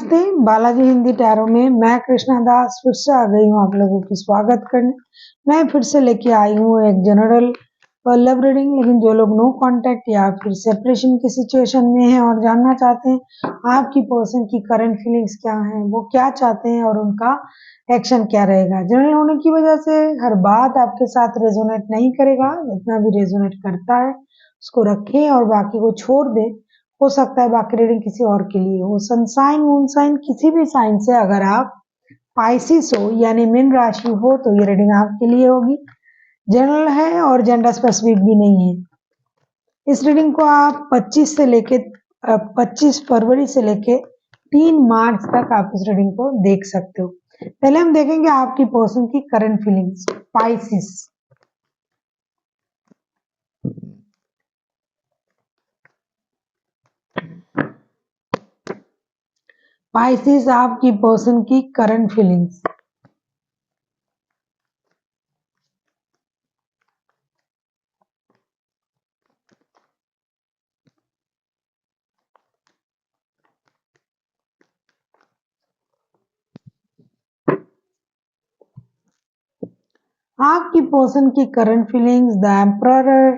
नमस्ते, बालाजी हिंदी टैरो में मैं कृष्णा दास फिर से आ गई हूँ आप लोगों की स्वागत करने। मैं फिर से लेके आई हूँ एक जनरल लव रीडिंग। लेकिन जो लोग नो कांटेक्ट या फिर सेपरेशन की सिचुएशन में हैं और जानना चाहते हैं आपकी पर्सन की करंट फीलिंग्स क्या हैं, वो क्या चाहते हैं और उनका एक्शन क्या रहेगा। जनरल होने की वजह से हर बात आपके साथ रेजोनेट नहीं करेगा, जितना भी रेजोनेट करता है उसको रखें और बाकी को छोड़ दें। हो सकता है बाकी रीडिंग किसी और के लिए हो। सन साइन, मून साइन, किसी भी साइन से अगर आप पाइसिस हो यानी मीन राशि हो तो ये रीडिंग आपके लिए होगी। जनरल है और जेंडर स्पेसिफिक भी नहीं है। इस रीडिंग को आप 25 फरवरी से लेके 3 मार्च तक आप इस रीडिंग को देख सकते हो। पहले हम देखेंगे आपकी पर्सन की करंट फीलिंग्स। पाइसिस, पाइसिस आपकी पर्सन की करंट फीलिंग्स। आपकी पर्सन की current feelings, the emperor,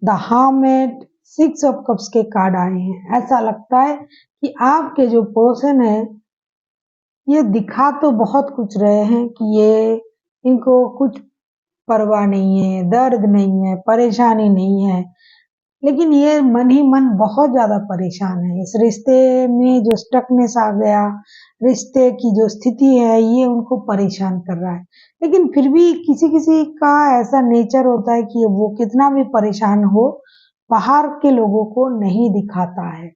the hermit, 6 of cups के कार्ड आए हैं। ऐसा लगता है कि आपके जो पर्सन है ये दिखा तो बहुत कुछ रहे हैं कि ये इनको कुछ परवाह नहीं है, दर्द नहीं है, परेशानी नहीं है, लेकिन ये मन ही मन बहुत ज्यादा परेशान है। इस रिश्ते में जो स्टकनेस आ गया, रिश्ते की जो स्थिति है ये उनको परेशान कर रहा है। लेकिन फिर भी किसी किसी का ऐसा नेचर होता है कि वो कितना भी परेशान हो बाहर के लोगों को नहीं दिखाता है।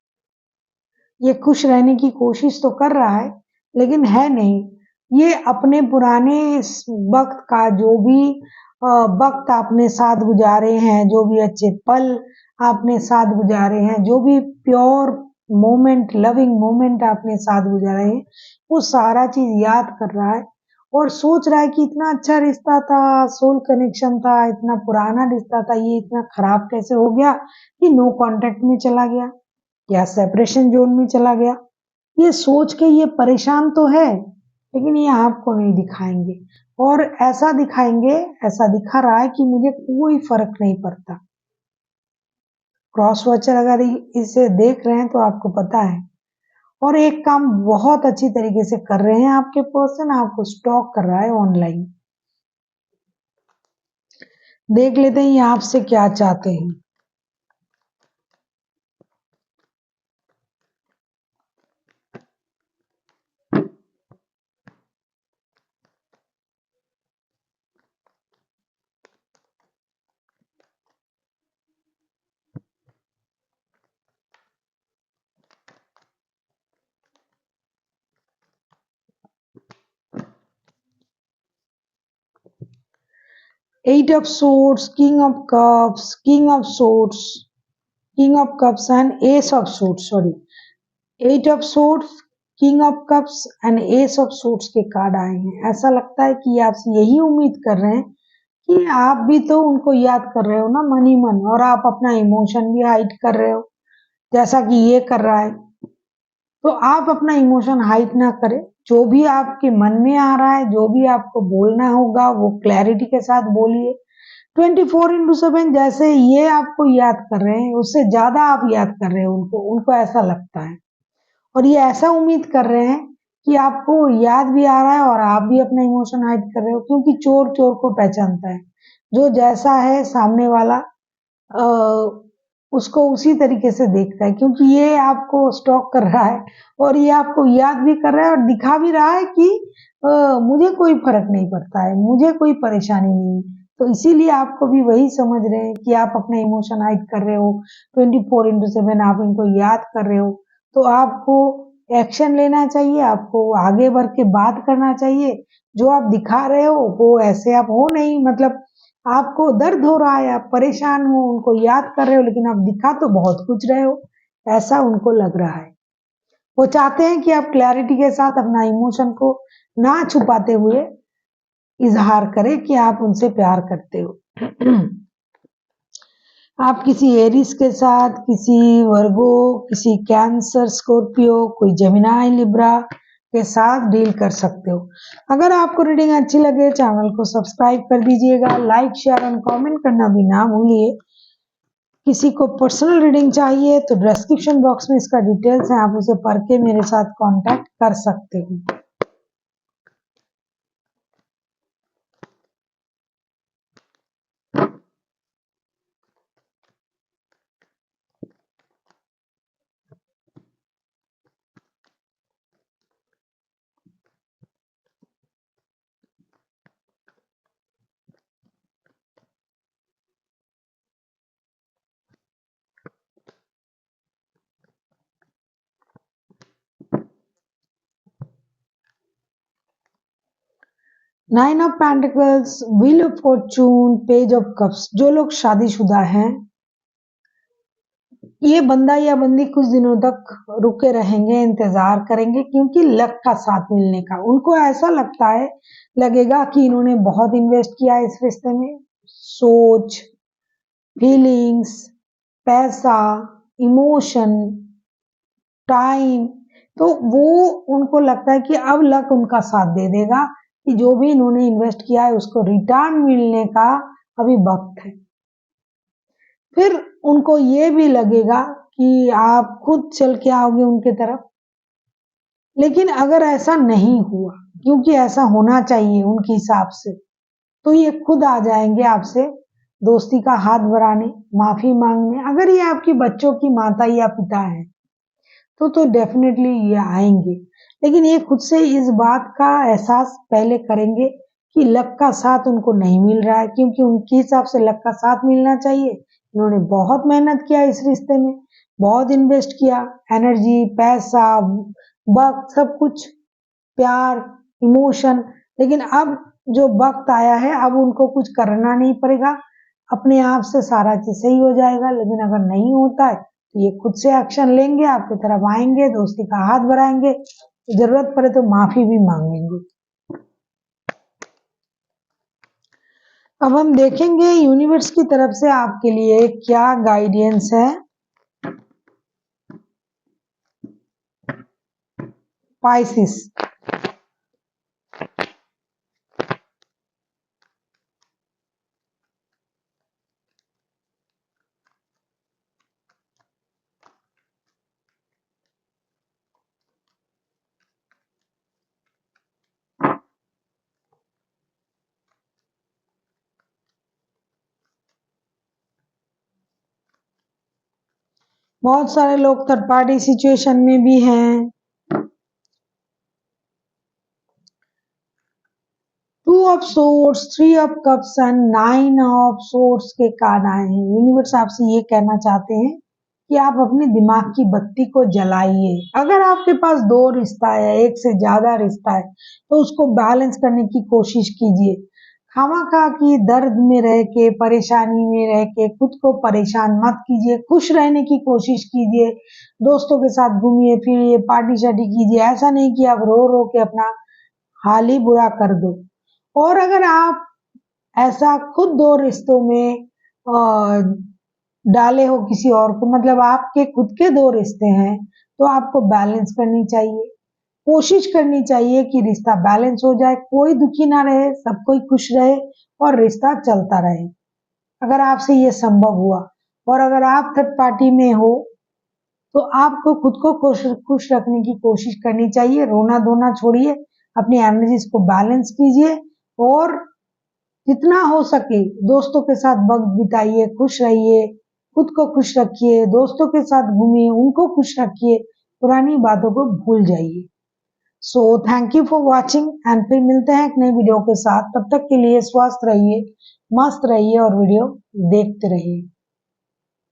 ये खुश रहने की कोशिश तो कर रहा है लेकिन है नहीं। ये अपने पुराने वक्त का जो भी वक्त आपने साथ गुजारे हैं, जो भी अच्छे पल आपने साथ गुजारे हैं, जो भी प्योर मोमेंट, लविंग मोमेंट आपने साथ गुजारे हैं, वो सारा चीज याद कर रहा है और सोच रहा है कि इतना अच्छा रिश्ता था, सोल कनेक्शन था, इतना पुराना रिश्ता था, ये इतना खराब कैसे हो गया कि नो कांटेक्ट में चला गया या सेपरेशन जोन में चला गया। ये सोच के ये परेशान तो है लेकिन ये आपको नहीं दिखाएंगे और ऐसा दिखाएंगे, ऐसा दिखा रहा है कि मुझे कोई फर्क नहीं पड़ता। क्रॉस वॉचर अगर इसे देख रहे हैं तो आपको पता है। और एक काम बहुत अच्छी तरीके से कर रहे हैं आपके पर्सन, आपको स्टॉक कर रहा है ऑनलाइन। देख लेते हैं ये आपसे क्या चाहते हैं। Eight of Swords, King of Cups, King of Swords, King of Cups and Ace of Swords, sorry, Eight of Swords, King of Cups and Ace of Swords के कार्ड आए हैं। ऐसा लगता है कि आपसे यही उम्मीद कर रहे हैं कि आप भी तो उनको याद कर रहे हो ना मन ही मन, और आप अपना इमोशन भी हाइड कर रहे हो जैसा कि ये कर रहा है। तो आप अपना इमोशन हाइड ना करें, जो भी आपके मन में आ रहा है, जो भी आपको बोलना होगा वो क्लैरिटी के साथ बोलिए। 24/7 जैसे ये आपको याद कर रहे हैं उससे ज्यादा आप याद कर रहे हो उनको, उनको ऐसा लगता है और ये ऐसा उम्मीद कर रहे हैं कि आपको याद भी आ रहा है और आप भी अपना इमोशन हाइड कर रहे हो, क्योंकि चोर चोर को पहचानता है। जो जैसा है सामने वाला उसको उसी तरीके से देखता है, क्योंकि ये आपको स्टॉक कर रहा है और ये आपको याद भी कर रहा है और दिखा भी रहा है कि मुझे कोई फर्क नहीं पड़ता है, मुझे कोई परेशानी नहीं। तो इसीलिए आपको भी वही समझ रहे हैं कि आप अपना इमोशन हाइड कर रहे हो, 24/7 आप इनको याद कर रहे हो। तो आपको एक्शन लेना चाहिए, आपको आगे बढ़ के बात करना चाहिए। जो आप दिखा रहे हो वो ऐसे आप हो नहीं, मतलब आपको दर्द हो रहा है, आप परेशान हो, उनको याद कर रहे हो लेकिन आप दिखा तो बहुत कुछ रहे हो, ऐसा उनको लग रहा है। वो चाहते हैं कि आप क्लैरिटी के साथ अपना इमोशन को ना छुपाते हुए इजहार करें कि आप उनसे प्यार करते हो। आप किसी एरिस के साथ, किसी वर्गो, किसी कैंसर, स्कॉर्पियो, कोई जेमिनी, लिब्रा के साथ डील कर सकते हो। अगर आपको रीडिंग अच्छी लगे चैनल को सब्सक्राइब कर दीजिएगा, लाइक शेयर और कमेंट करना भी ना भूलिए। किसी को पर्सनल रीडिंग चाहिए तो डिस्क्रिप्शन बॉक्स में इसका डिटेल्स है, आप उसे पढ़ के मेरे साथ कांटेक्ट कर सकते हो। Nine of pentacles, wheel of Fortune, page of cups. जो लोग शादीशुदा हैं, ये बंदा या बंदी कुछ दिनों तक रुके रहेंगे, इंतजार करेंगे, क्योंकि लक का साथ मिलने का उनको ऐसा लगता है, लगेगा कि इन्होंने बहुत इन्वेस्ट किया है इस रिश्ते में। सोच, फीलिंग्स, पैसा, इमोशन, टाइम, तो वो उनको लगता है कि अब लक उनका साथ दे देगा कि जो भी इन्होंने इन्वेस्ट किया है उसको रिटर्न मिलने का अभी वक्त है। फिर उनको ये भी लगेगा कि आप खुद चल के आओगे उनके तरफ। लेकिन अगर ऐसा नहीं हुआ, क्योंकि ऐसा होना चाहिए उनके हिसाब से, तो ये खुद आ जाएंगे आपसे दोस्ती का हाथ बढ़ाने, माफी मांगने। अगर ये आपकी बच्चों की माता या पिता है तो डेफिनेटली ये आएंगे। लेकिन ये खुद से इस बात का एहसास पहले करेंगे कि लक का साथ उनको नहीं मिल रहा है, क्योंकि उनके हिसाब से लक का साथ मिलना चाहिए। इन्होंने बहुत मेहनत किया इस रिश्ते में, बहुत इन्वेस्ट किया, एनर्जी, पैसा, वक्त, सब कुछ, प्यार, इमोशन। लेकिन अब जो वक्त आया है, अब उनको कुछ करना नहीं पड़ेगा, अपने आप से सारा चीज सही हो जाएगा। लेकिन अगर नहीं होता है तो ये खुद से एक्शन लेंगे, आपकी तरफ आएंगे, दोस्ती का हाथ बढ़ाएंगे, जरूरत पड़े तो माफी भी मांगेंगे। अब हम देखेंगे यूनिवर्स की तरफ से आपके लिए क्या गाइडेंस है। पाइसिस, बहुत सारे लोग थर्ड पार्टी सिचुएशन में भी हैं। Two of swords, three of cups and nine of swords के कार्ड आए हैं। यूनिवर्स आपसे ये कहना चाहते हैं कि आप अपने दिमाग की बत्ती को जलाइए। अगर आपके पास दो रिश्ता है, एक से ज्यादा रिश्ता है, तो उसको बैलेंस करने की कोशिश कीजिए। खामखा की दर्द में रह के, परेशानी में रह के खुद को परेशान मत कीजिए, खुश रहने की कोशिश कीजिए। दोस्तों के साथ घूमिए फिरिए, पार्टी शार्टी कीजिए। ऐसा नहीं कि आप रो रो के अपना हाल ही बुरा कर दो। और अगर आप ऐसा खुद दो रिश्तों में डाले हो किसी और को, मतलब आपके खुद के दो रिश्ते हैं, तो आपको बैलेंस करनी चाहिए, कोशिश करनी चाहिए कि रिश्ता बैलेंस हो जाए, कोई दुखी ना रहे, सब कोई खुश रहे और रिश्ता चलता रहे। अगर आपसे ये संभव हुआ और अगर आप थर्ड पार्टी में हो, तो आपको खुद को खुश खुश रखने की कोशिश करनी चाहिए। रोना धोना छोड़िए, अपनी एनर्जीज को बैलेंस कीजिए और जितना हो सके दोस्तों के साथ वक्त बिताइए, खुश रहिए, खुद को खुश रखिए, दोस्तों के साथ घूमिए, उनको खुश रखिए, पुरानी बातों को भूल जाइए। So thank you for watching and फिर मिलते हैं एक नई वीडियो के साथ। तब तक के लिए स्वस्थ रहिए, मस्त रहिए और वीडियो देखते रहिए।